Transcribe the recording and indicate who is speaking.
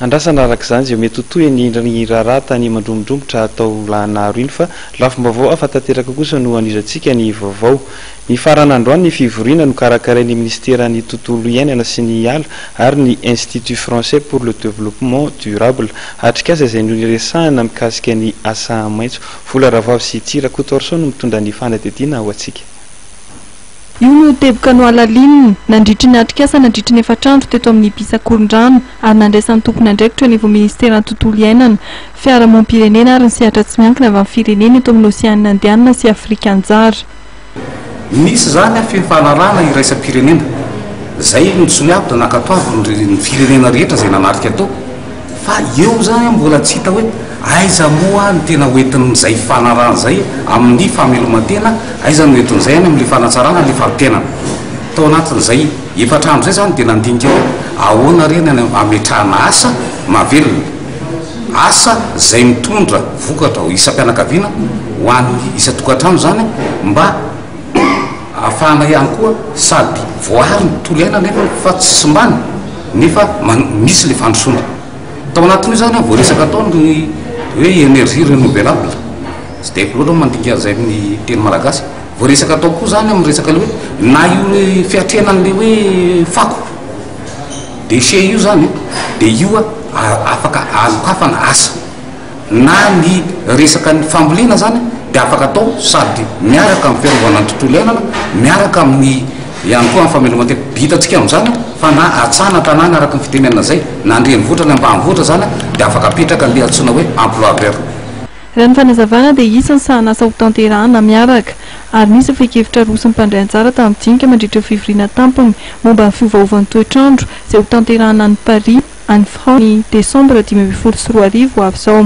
Speaker 1: andrasana arak'izany zay mety totoy ny raharaha tany mandromodromotra atao lahanaro iny fa lafim-baovao afatanteraka kosa no anirantsika ny vaovao. Ny farana androany ny fivoriana no karakarain'ny ministerany tontolo iainana sy ny ala ary ny Institut Français pour le Développement Durable atrikasa izay no niresahana mikasika ny asa maitso. Vola Ravavy sy Tira Kotorso no mitondra ny fanadidina ao atsika.
Speaker 2: Io no teboka no alalininy nandritry ny atrikasa nandritry ny efatrandro teto amin'ny Bisakorondrano ary nandraisan'ny tompony andraikitra ny ministerany tontolo iainana fiarahamonim-pirenena ary ny sehatra tsy miankina avy amin'ny firenena eto amin'ny Oseanina Indiana sy Afrika Anjara.
Speaker 3: Misy zany a fifanarahana iraisam-pirenena zay nitsoniavitra nakatoavy ny firenena rehetra zay nanatrika atao fa eo zany mbola tsy hita hoe aiza moa ny tena hoentin'izay fanarahana zay amin'ny famelomantena, aiza ny hoentin'izay any amin'le fanatsarana le fatenana tao anatin'izay efatrandro zay zany dia nandinika hoe ahoana reny ametrahana asa mavelona, asa zay mitondra vokatra ho isam-pianakaviana ho an'ny isa-tokantrano zany mba afahana ihany koa sady voary ny tontolo iainana nefa fa tsy simbany nefa misy le fandrosoana tao anatin'io zany voaresaka atao ny hoe énergie renouvelable tsy dia loatra mandinika zay ny teny malagasy voaresaka atao koa zany amin'ny resaka le hoe na io fiatrenan'le hoe fako déchet io zany dia io afaka alokafana asa na ny resaka ny fambolena zany dia afaka atao sady miaraka amin'ny fiarovana ny tontolo iainana miaraka amin'ny ihany koa amin'ny famelomantena bitantsika amin'izany fa na atsana tanàna araka ny fitenenana zay na andrenivohitra na ambanivohitra zany dia afaka apetraka le antsoina hoe emploi vert.
Speaker 2: Raha ny fanazavana dia isan'ny sahanasa ho tanterahana miaraka ary nisy feikevitra roa sy ny mpandray anjara tamin'ny dinika mandritra fivoriana tampony momba ny fiovaovan'ny toetrandro izay ho tanterahana any Paris any France ny Desambra 2024 avy izao.